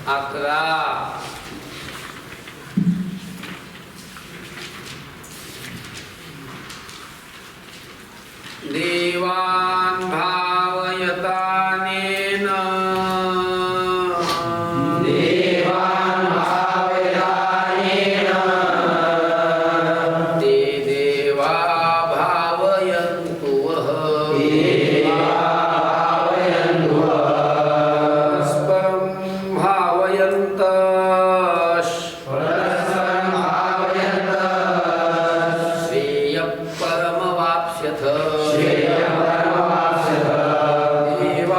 11 देवान् भावयतानेन ते देवा भावयन्तु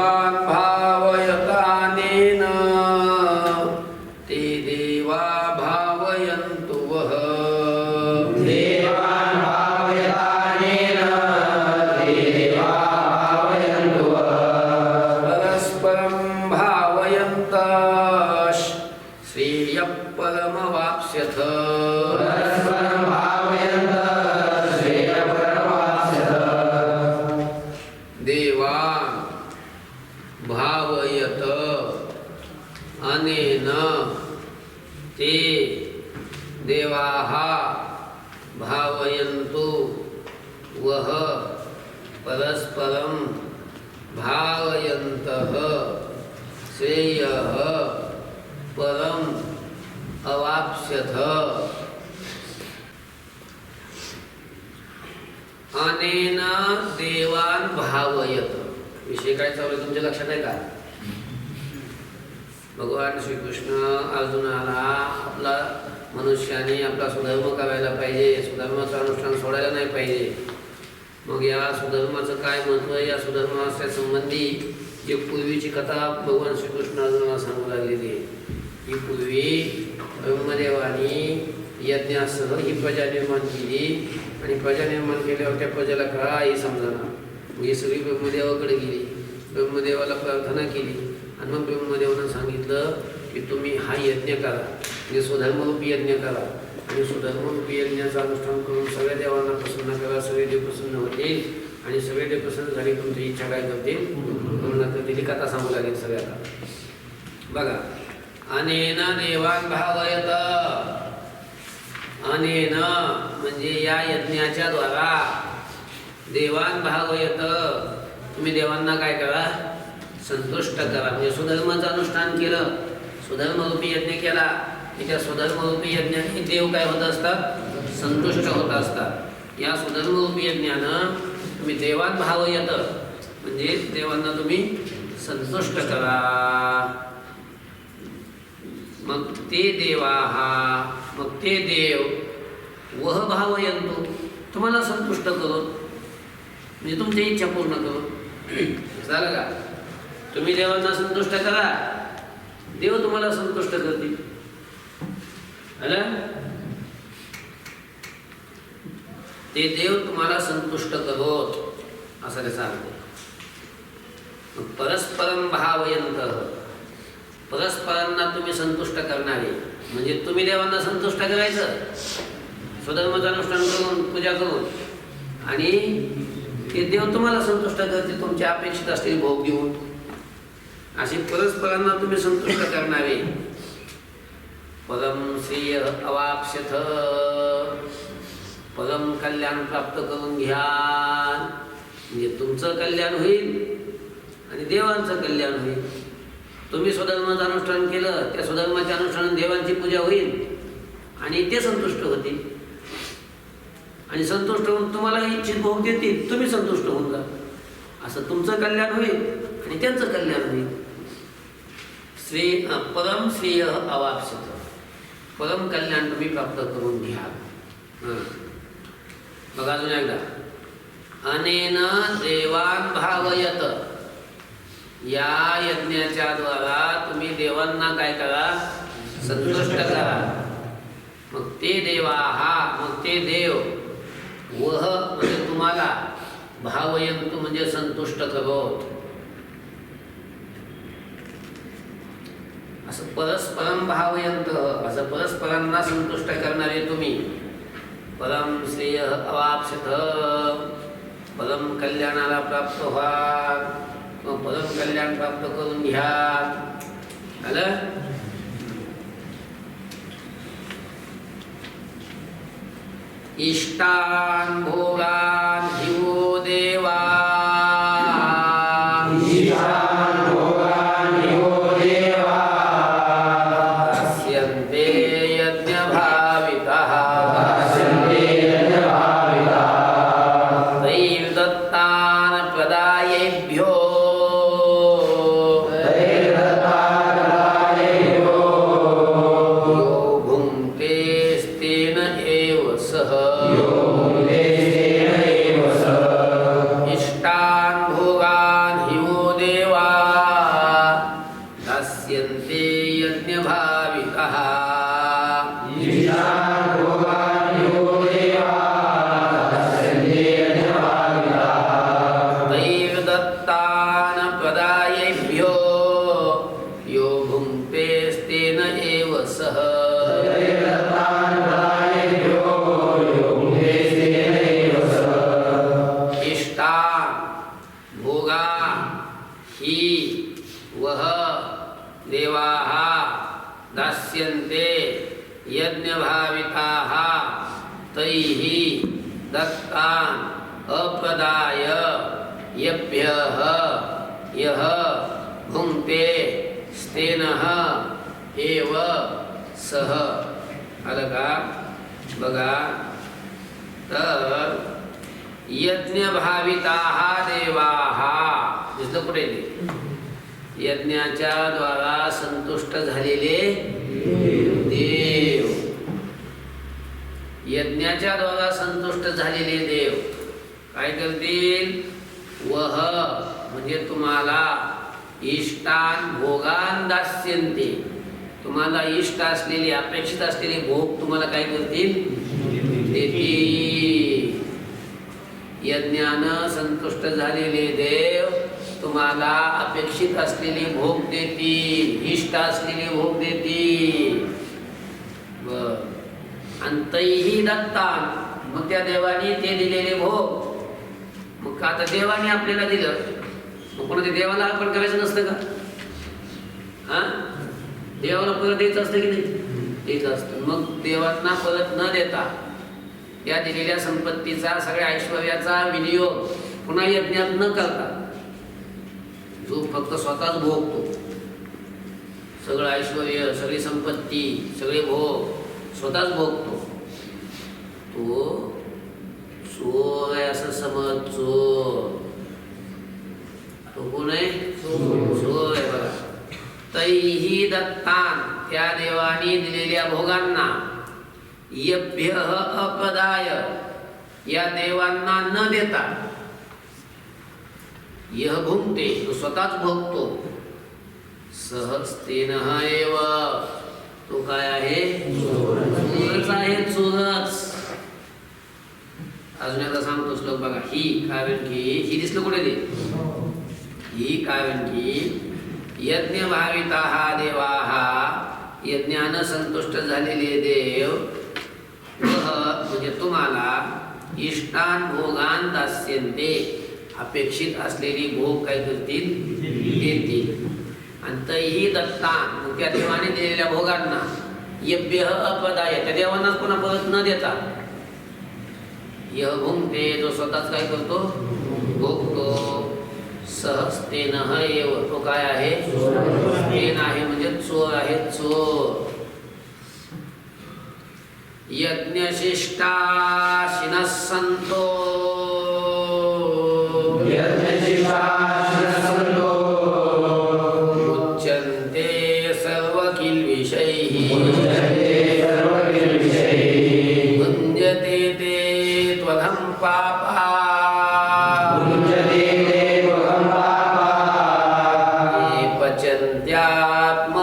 वः परस्परं भावयन्तः श्रेयः परमवाप्स्यथ देवान् भावयतानेन ते देवा भावयन्तु वः परस्परं भावयन्तः श्रेयः परमवाप्स्यथ देवान् भावयत अनेन ते देवाः भावयन्तु वः परस्परं भावयन्तः श्रेयः परम् अवाप्स्यथ अनेन देवान् भावयत विषय काय चालू आहे तुमच्या लक्षात आहे का? भगवान श्रीकृष्ण अर्जुनाला आपला मनुष्याने आपला सुधर्म करायला पाहिजे, सुधर्माचं अनुष्ठान सोडायला नाही पाहिजे. मग या सुधर्माचं काय महत्त्व आहे, या सुधर्माच्या संबंधी जी पूर्वीची कथा भगवान श्रीकृष्ण अर्जुनाला सांगू लागलेली आहे. ही पूर्वी ब्रह्मदेवानी यज्ञासह ही प्रजा निर्माण केली आणि प्रजा निर्माण केल्यावर त्या प्रजेला काही समजणार. ही सगळी ब्रह्मदेवाकडे गेली, ब्रह्मदेवाला प्रार्थना केली आणि मग ब्रह्मदेवानं सांगितलं की तुम्ही हा यज्ञ करा, म्हणजे स्वधर्मरूपी यज्ञ करा आणि स्वधर्मरूपी यज्ञाचं अनुष्ठान करून सगळ्या देवांना प्रसन्न करा. सगळे देव प्रसन्न होतील आणि सगळे देव प्रसन्न झाले तुमची इच्छा काय करतील पूर्ण करतील. ही कथा सांगू लागेल सगळ्याला. बघा, अनेन देवान् भावयत. अनेन म्हणजे या यज्ञाच्या द्वारा देवान् भावयत. तुम्ही देवांना काय करा? संतुष्ट करा. म्हणजे सुधर्माचं अनुष्ठान केलं, सुधर्मरूपी यज्ञ केला की त्या सुधर्मरूपी यज्ञाने देव काय होत असतात? संतुष्ट होत असतात. या सुधर्मरूपी यज्ञानं तुम्ही देवान् भावयत म्हणजे देवांना तुम्ही संतुष्ट करा. मग ते देवाः, मग ते देव वह भावयन्तु तुम्हाला संतुष्ट करून, म्हणजे तुमची इच्छा पूर्ण करून. झालं का? तुम्ही देवांना संतुष्ट करा, देव तुम्हाला संतुष्ट करतील. ते देव तुम्हाला संतुष्ट करोत असा त्याचा अर्थ. परस्परं भावयन्तः, परस्परांना तुम्ही संतुष्ट करणारे म्हणजे तुम्ही देवांना संतुष्ट करायचं स्वधर्माचं अनुष्ठान करून, पूजा करून, आणि ते देव तुम्हाला संतुष्ट करतील तुमच्या अपेक्षित असलेले भोग देऊन. असे परस्परांना तुम्ही संतुष्ट करणारे. परम श्रेय अवाप्स्यथ, परम कल्याण प्राप्त करून घ्या. म्हणजे तुमचं कल्याण होईल आणि देवांचं कल्याण होईल. तुम्ही स्वधर्माचं अनुष्ठान केलं, त्या स्वधर्माच्या अनुष्ठानात देवांची पूजा होईल आणि ते संतुष्ट होतील आणि संतुष्ट होऊन तुम्हाला इच्छित भोग देतील. तुम्ही संतुष्ट होऊन जा. असं तुमचं कल्याण होईल आणि त्यांचं कल्याण होईल. परम श्रेय अवाप्स्यथ, परम कल्याण तुम्ही प्राप्त करून घ्या. बघा अजून एकदा. अनेन देवान् भावयत, या यज्ञाच्या द्वारा तुम्ही देवांना काय करा? संतुष्ट करा. मग ते देवाः, मग ते देव वह म्हणजे तुम्हाला, भावयन्तु म्हणजे संतुष्ट करोत. असं परस्परं भावयन्तः, असं परस्परांना संतुष्ट करणारे तुम्ही. परम श्रेय अवाप्स्यथ, परम कल्याणाला प्राप्त व्हा, परम कल्याण प्राप्त करून घ्या. आलं? इष्टान् भोगान् हिवो देवा दास्यन्ते यज्ञभावितः दैर्दत्तान् प्रदायेभ्यो यो भुङ्क्ते स्तेन एव सः इष्टान् भोगान् हिवो देवा दास्यन्ते यज्ञभावितः दैर्दत्तान् प्रदायेभ्यो यो भुङ्क्ते स्तेन एव सः इष्टान् भोगान् हि वः देवाः दास्यन्ते यज्ञभाविताः तैः दत्तान् अप्रदाय येभ्यः यः भुङ्क्ते स्तेनः एव सः आलं का बघा तर यज्ञभाविताः देवाः दिसलं कुठे ते यज्ञाच्या द्वारा संतुष्ट झालेले देव यज्ञाच्या द्वारा संतुष्ट झालेले देव काय करतील वह म्हणजे तुम्हाला इष्टान भोगान दास्यन्ते तुम्हाला इष्ट असलेले अपेक्षित असलेले भोग तुम्हाला काय करतील देतील यज्ञानं संतुष्ट झालेले देव तुम्हाला अपेक्षित असलेले भोग देतील इष्ट असलेले भोग देतील आणि तैही दत्तान मग त्या देवाने ते दिलेले भोग मग आता देवाने आपल्याला दिलं मग पुन्हा ते देवाला अर्पण करायचं नसतं का हा देवाला परत द्यायचं असतं की नाही द्यायचं असतं मग देवांना परत न देता या दिलेल्या संपत्तीचा सगळ्या ऐश्वर्याचा विनियोग पुन्हा यज्ञात न करता जो फक्त स्वतःच भोगतो सगळं ऐश्वर्य सगळी संपत्ती सगळे भोग स्वतःच भोगतो तो चोर आहे असं समज चोर तो कोण आहे चोर आहे बघा तैही दत्तान त्या देवानी दिलेल्या भोगांना येभ्य अपदाय या देवांना न देता यह भुंक्ते तो स्वतःच भोगतो सहजतेनः एव तो काय आहे चोरच आहे चोरच अजून एकदा सांगतो श्लोक बघा ही कारण की ही दिसलं कुठे ते ही कारण की यज्ञभाविताः देवाः यज्ञानं संतुष्ट झालेले देव म्हणजे तुम्हाला इष्टान भोगान दास्यन्ते अपेक्षित असलेली भोग काय करतील देतील आणि तैही दत्तान त्या देवाने दिलेल्या भोगांना येभ्य अपदाय त्या देवांनाच पुन्हा परत न देता यह भुंक्ते जो स्वतःच काय करतो भोगतो सहजतेनः एव तो काय आहे स्तेन आहे म्हणजे चोर आहे चोर यज्ञशिष्टाशिनः सन्तो मुच्यन्ते सर्वकिल्बिषैः भुञ्जते ते त्वघं पापा ये पचन्त्यात्मकारणा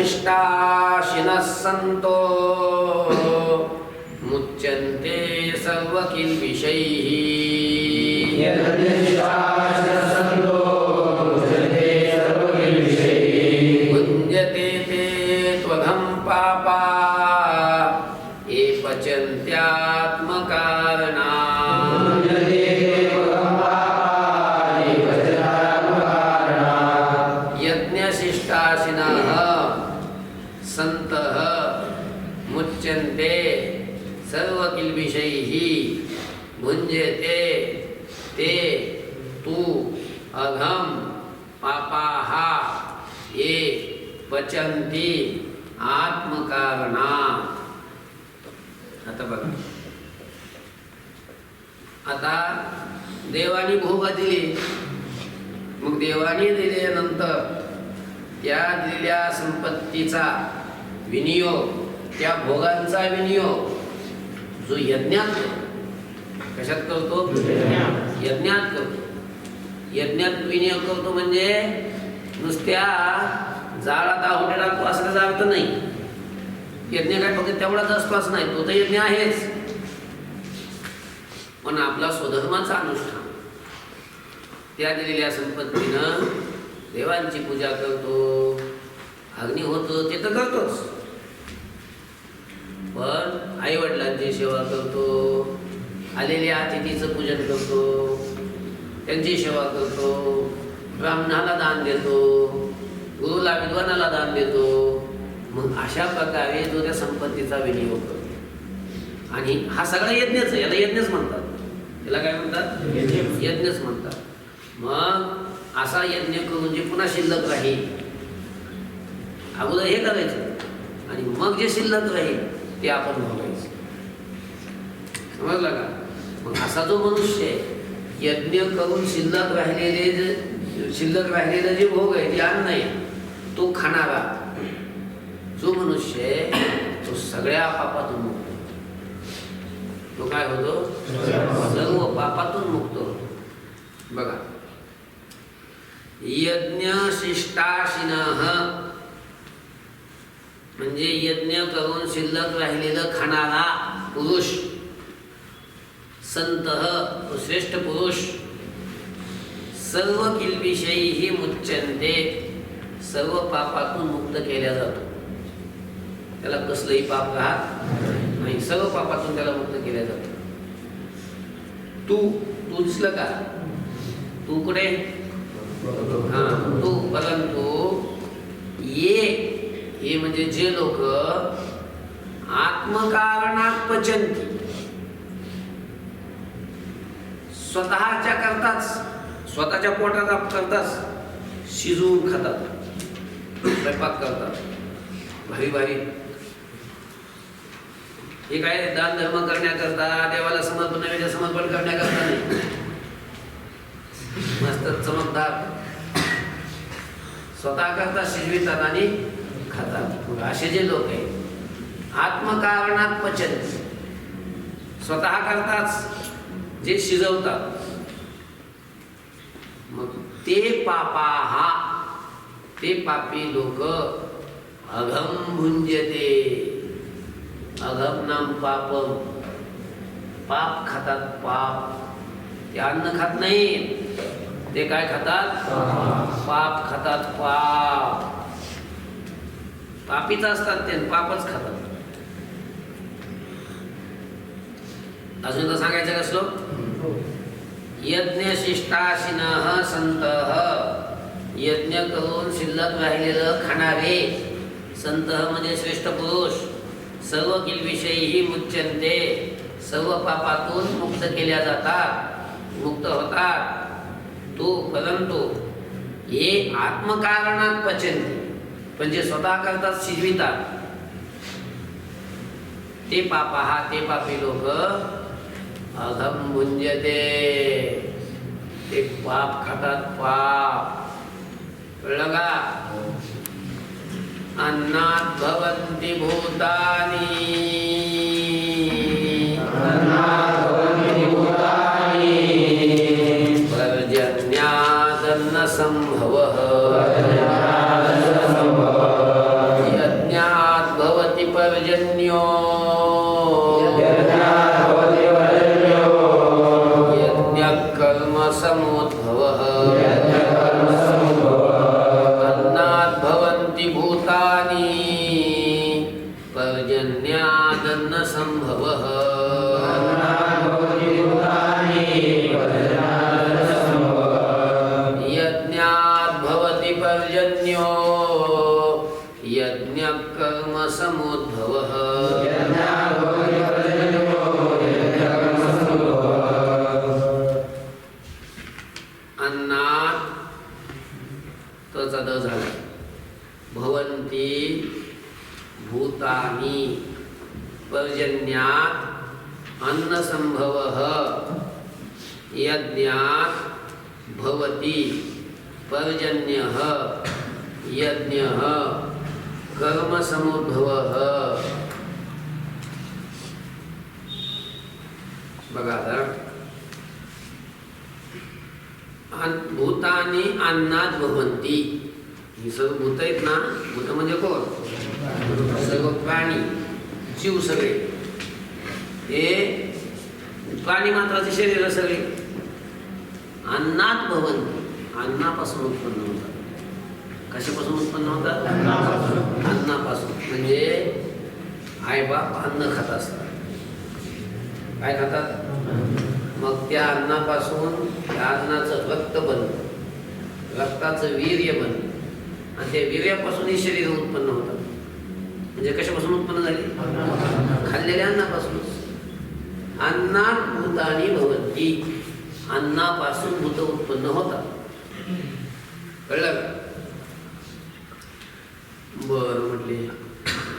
यज्ञशिष्टाशिनः सन्तो मुच्यन्ते सर्वकिल्बिषैः भुञ्जते ते त्वघं पापा ये पचन्त्यात्मकारणा भुंजते ते तू अघम पापाहा ये पचंती आत्मकारणात. आता बघा, आता देवानी भोग दिली, मग देवानी दिल्यानंतर त्या दिलेल्या संपत्तीचा विनियोग, त्या भोगांचा विनियोग जो यज्ञात करतो. कशात करतो? यज्ञात करतो. यज्ञात विनियोग करतो म्हणजे नुसत्या जाळात आहुती टाकतो असं त्याचा अर्थ नाही. यज्ञ काय फक्त तेवढाच असतोच नाही, तो तर यज्ञ आहेच, पण आपला स्वधर्माचा अनुष्ठान त्या दिलेल्या संपत्तीनं देवांची पूजा करतो, अग्नी होतो ते तर करतोच, पण आई वडिलांची सेवा करतो, आलेल्या अतिथीचं पूजन करतो, त्यांची सेवा करतो, ब्राह्मणाला दान देतो, गुरुला विद्वानाला दान देतो. मग अशा प्रकारे जो त्या संपत्तीचा विनियोग करतो. आणि हा सगळा यज्ञच आहे, याला यज्ञच म्हणतात. याला काय म्हणतात? यज्ञच म्हणतात. मग असा यज्ञ करून जे पुन्हा शिल्लक राहील, अगोदर हे करायचं आणि मग जे शिल्लक राहील ते आपण भोगायचं. समजलं का? मग असा जो मनुष्य यज्ञ करून शिल्लक राहिलेलं जे भोग आहे, जे अन्न आहे, तो खाणारा जो मनुष्य आहे तो सगळ्या पापातून मुक्त. तो काय होतो? सर्व पापातून मुक्त होतो. बघा, यज्ञ शिष्टाशिनः म्हणजे यज्ञ करून शिल्लक राहिलेलं खाणारा पुरुष, संतः तो श्रेष्ठ पुरुष, सर्व किल्बिषयी मुच्यन्ते सर्व पापातून मुक्त केल्या जातो. त्याला कसलंही पाप राहत नाही, सर्व पापातून त्याला मुक्त केल्या जातो. तू दिसलं का? तू कुठे? हा, तू. परंतु ये म्हणजे जे लोक आत्मकारणात पचंती, स्वतःच्या करताच, स्वतःच्या पोटात करताच शिजवून खातात, स्वयंपाक करतात भारी भारी. हे काय दान धर्म करण्याकरता, देवाला समर्पण करण्याकरता नाही, मस्त चमकदार स्वतः करता शिजवितात आणि खातात. असे जे लोक आहेत आत्मकारणात पचन, स्वतः करताच जे शिजवतात, मग ते पापाहा ते पापी लोक अघम भुंजते. अघम नाम पापम, पाप खातात. पाप ते अन्न खात नाही, ते काय खातात? पाप खातात. पाप पापीच असतात, ते पापच खातात. अजून तर सांगायचं का श्लोक? यज्ञ शिष्टाशिनः संतः, यज्ञ करून शिल्लक राहिलेलं खाणारे, संतः म्हणजे श्रेष्ठ पुरुष, सर्व किल्बिषयी मुच्यन्ते सर्व पापातून मुक्त केल्या जातात, मुक्त होतात. तो परंतु हे आत्मकारणात पचन्ते म्हणजे स्वतः करतात, शिजवितात, ते पापहा ते पापी लोक अघम भुंजते ते पाप खातात. पाप कळलं का? अन्नात् भवन्ति भूतानि, पर्जन्यादन्न संभवः, यज्ञात् भवति पर्जन्यो, यज्ञः कर्म समुद्भवः, अन्नात् भवन्ति भूतानि, पर्जन्यादन्न संभवः. यज्ञात् भवति पर्जन्यो, यज्ञः कर्म समुद्भवः. तचा द झाला. भवन्ति भूतानि पर्जन्यात अन्नसंभवः यज्ञात भवति पर्जन्यः यज्ञः कर्मसमुद्भवः. बघा आता, भूतानि अन्नात भवन्ति. ही सर्व भूत आहेत ना. भूत म्हणजे कोण? सर्व प्राणी, जीव सगळे. हे प्राणी मात्राचे शरीर सगळे अन्नात भवन्ति, अन्नापासून उत्पन्न होतात. कशापासून उत्पन्न होतात? अन्नापासून. म्हणजे आईबाप अन्न खात असतात. काय खातात? मग त्या अन्नापासून त्या अन्नाचं रक्त बनतं, रक्ताचं वीर्य बनतं, आणि त्या वीर्यापासून ही शरीर उत्पन्न होतात. म्हणजे कशापासून उत्पन्न झाली? खाल्लेल्या अन्नापासूनच. अन्नात भूतानि भवन्ति, अन्नापासून भूत उत्पन्न होतात. कळलं का? बरं म्हटले,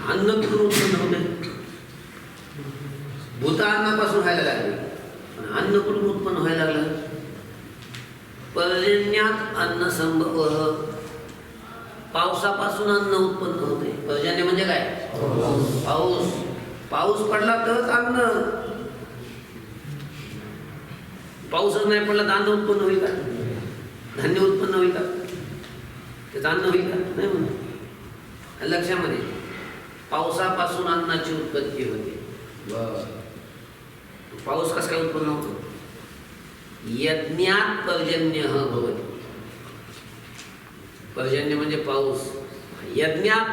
अन्न कुठून उत्पन्न होते? भूत अन्नापासून व्हायला लागले. अन्न कुठून उत्पन्न व्हायला लागलं? पर्जन्यात अन्न संभव. पावसापासून अन्न उत्पन्न होते. पर्जन्य म्हणजे काय? पाऊस. पाऊस पडला तरच अन्न. पाऊसच नाही पडला तर अन्न उत्पन्न होईल का? धान्य उत्पन्न होईल का? त्याचं अन्न होईल का? नाही म्हणून लक्षामध्ये, पावसापासून अन्नाची उत्पत्ती होते. पाऊस कसा काय उत्पन्न होतो? यज्ञात पर्जन्यः भवति. पर्जन्य म्हणजे पाऊस. यज्ञात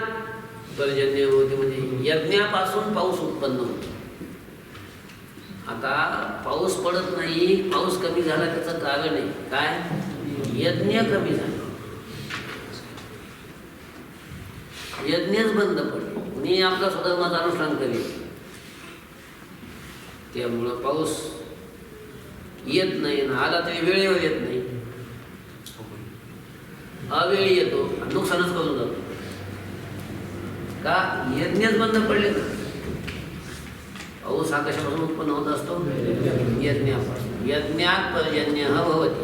पर्जन्य होते म्हणजे यज्ञापासून पाऊस उत्पन्न होतो. आता पाऊस पडत नाही, पाऊस कमी झाला, त्याचं कारण आहे काय? यज्ञ कमी झाला. यज्ञच बंद पडले. कुणी आपला स्वधर्माचं अनुष्ठान करेल, त्यामुळं पाऊस येत नाही. ना आला तरी वेळेवर येत नाही, अवेळी येतो, नुकसानच करून जातो. का? यज्ञच बंद पडले. पाऊस हा कशापासून उत्पन्न होत असतो? यज्ञापासून. यज्ञात पर्जन्यः भवति.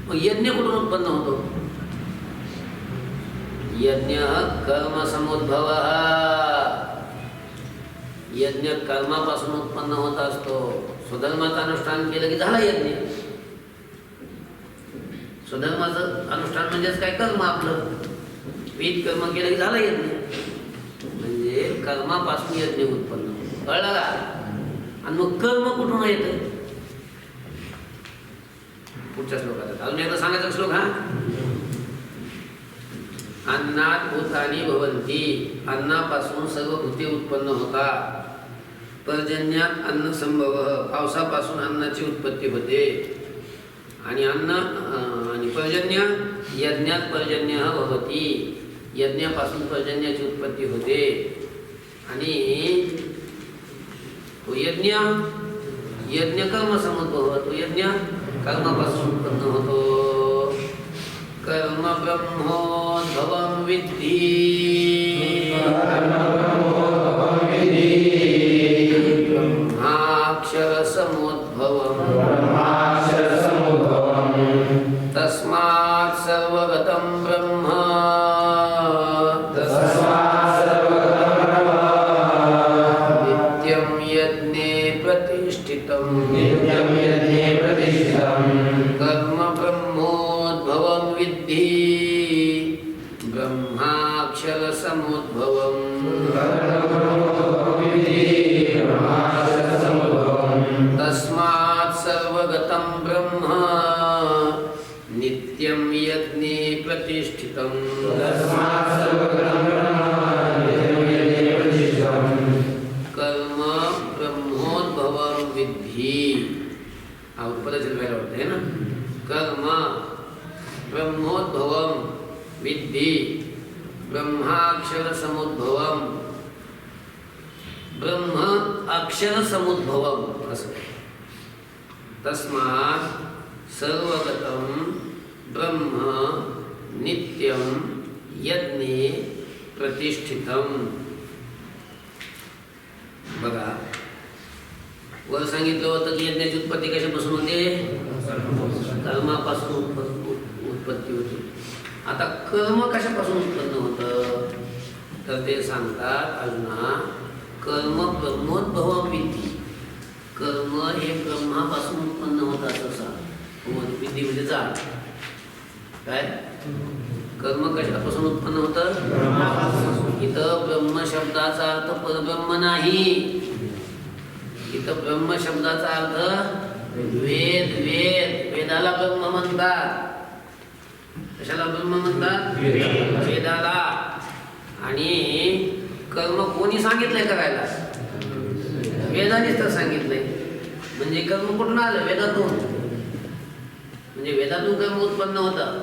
मग यज्ञ कुठून उत्पन्न होतो? यज्ञ कर्मसमुद्भवः. यज्ञ कर्मापासून उत्पन्न होत असतो. स्वधर्माचं अनुष्ठान केलं की झाला यज्ञ. स्वधर्माचं अनुष्ठान म्हणजेच काय? कर्म. आपलं विध कर्म केलं की झालं यज्ञ. म्हणजे कर्मापासून यज्ञ उत्पन्न होतो. कळलं का? आणि मग कर्म कुठून येतं? पुढच्या श्लोकात अजून एकदा सांगायचा श्लोक. हा, अन्नात भूतानि भवन्ति. अन्नापासून सर्व भूते उत्पन्न होतात. पर्जन्यात अन्न संभव. पावसापासून अन्नाची उत्पत्ती होते. आणि अन्न आणि पर्जन्य यज्ञात पर्जन्य भवति. यज्ञापासून पर्जन्याची उत्पत्ती होते. आणि तो यज्ञ कर्म समुद्भव. तो यज्ञ कर्मापासून उत्पन्न होतो. कर्म ब्रह्मोद्भवं विद्धि. ब्रह्माक्षर समुद्भवम्. तस्मात् सर्वगतं ब्रह्म. नित्यं यज्ञे प्रतिष्ठितं. कर्म ब्रह्मोद्भवं विद्धि. ब्रह्माक्षर समुद्भवम्. तस्मात् सर्वगतं ब्रह्म. नित्यं यज्ञे प्रतिष्ठितं. कर्म ब्रह्मोद्भवं विद्धि. हा उत्पत्तीचं व्हायला वाटतं आहे ना. कर्म ब्रह्मोद्भवं विद्धि. ब्रह्माक्षर समुद्भवम्. ब्रह्म अक्षर समुद्भवम् असं. तस्मात् सर्वगतं ब्रह्म यज्ञे प्रतिष्ठितम. बघा वर सांगितलं होतं की यज्ञाची उत्पत्ती कशापासून होते? कर्मापासून उत्पत्ती होती. आता कर्म कशापासून उत्पन्न होतं? तर ते सांगतात अर्जुना, कर्म ब्रह्मोद्भवम विद्धी. कर्म हे ब्रह्मापासून उत्पन्न होत असं सांग. विद्धी म्हणजे जाण. काय कर्म कशापासून उत्पन्न होतं? इथं ब्रह्म शब्दाचा अर्थ परब्रह्म नाही. इथं ब्रह्म शब्दाचा अर्थ वेद. वेदाला ब्रह्म म्हणतात. कशाला ब्रह्म म्हणतात? वेदाला. आणि कर्म कोणी सांगितलंय करायला? वेदानेच तर सांगितलंय. म्हणजे कर्म कुठून आलं? वेदातून. म्हणजे वेदातून कर्म उत्पन्न होतं.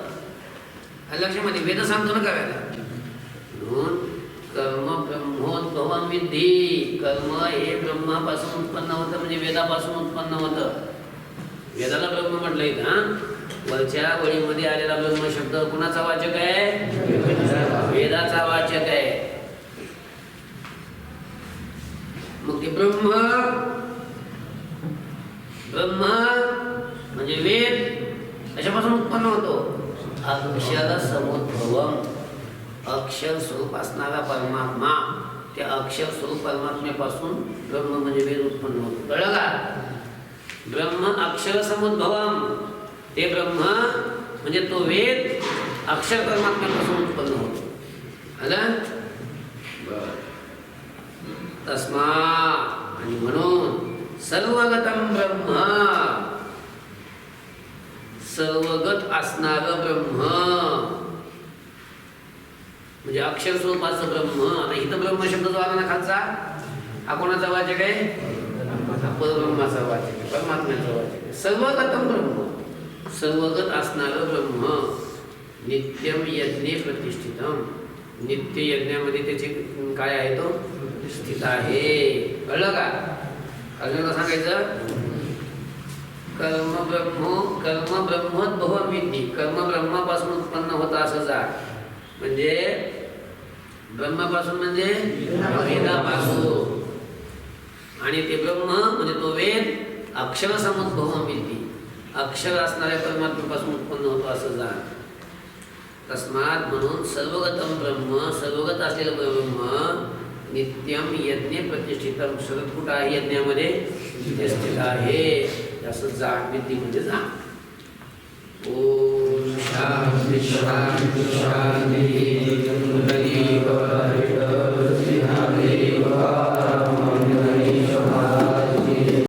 लक्षामध्ये वेद सांगतो ना करायला. म्हणून कर्म ब्रह्मोद्भवम विद्धी. कर्म हे ब्रह्मापासून उत्पन्न होतं, म्हणजे वेदापासून उत्पन्न होतं. वेदाला ब्रह्म म्हटलंय का? वरच्या वळीमध्ये आलेला ब्रह्म शब्द कुणाचा वाचक आहे? वेदाचा वाचक आहे. मग ते ब्रह्म म्हणजे वेद कशापासून उत्पन्न होतो? अक्षर समुद्भवम. अक्षर स्वरूप असणारा परमात्मा, त्या अक्षर स्वरूप परमात्म्यापासून ब्रह्म म्हणजे वेद उत्पन्न होतो. कळलं का? ब्रह्म अक्षर समुद्भवम. ते ब्रह्म म्हणजे तो वेद अक्षर परमात्म्यापासून उत्पन्न होतो. आलं? तस्मा. आणि म्हणून सर्वगतम ब्रह्म, सर्वगत असणार ब्रह्म म्हणजे अक्षर स्वरूपाचं ब्रह्म. आता इथं ब्रह्म शब्द जो आला ना खालचा, हा कोणाचा वाचक आहे? परब्रह्माचा वाचक आहे, परमात्म्याचा वाचक आहे. सर्वगतम ब्रह्म, सर्वगत असणार ब्रह्म. नित्यम यज्ञे प्रतिष्ठितम. नित्य यज्ञामध्ये त्याचे काय आहे? तो स्थित आहे. कळलं का? अर्जुनाला सांगायचं कर्म ब्रह्मोद्भवम विद्धी. कर्म ब्रह्मापासून उत्पन्न होतं असं जा. म्हणजे ब्रह्मापासून म्हणजे वेदापासून. आणि ते ब्रह्म म्हणजे तो वेद अक्षर समुद्भवम विद्धी. अक्षर असणाऱ्या परमात्म्यापासून उत्पन्न होतो असं जा. तस्मात म्हणून सर्वगतम ब्रह्म, सर्वगत असलेलं ब्रह्म नित्यम यज्ञ प्रतिष्ठितम. शरद कुठं आहे? यज्ञामध्ये स्थित आहे. असं जाण विद्धी म्हणजे जाण. ओम शांती शांती शांती.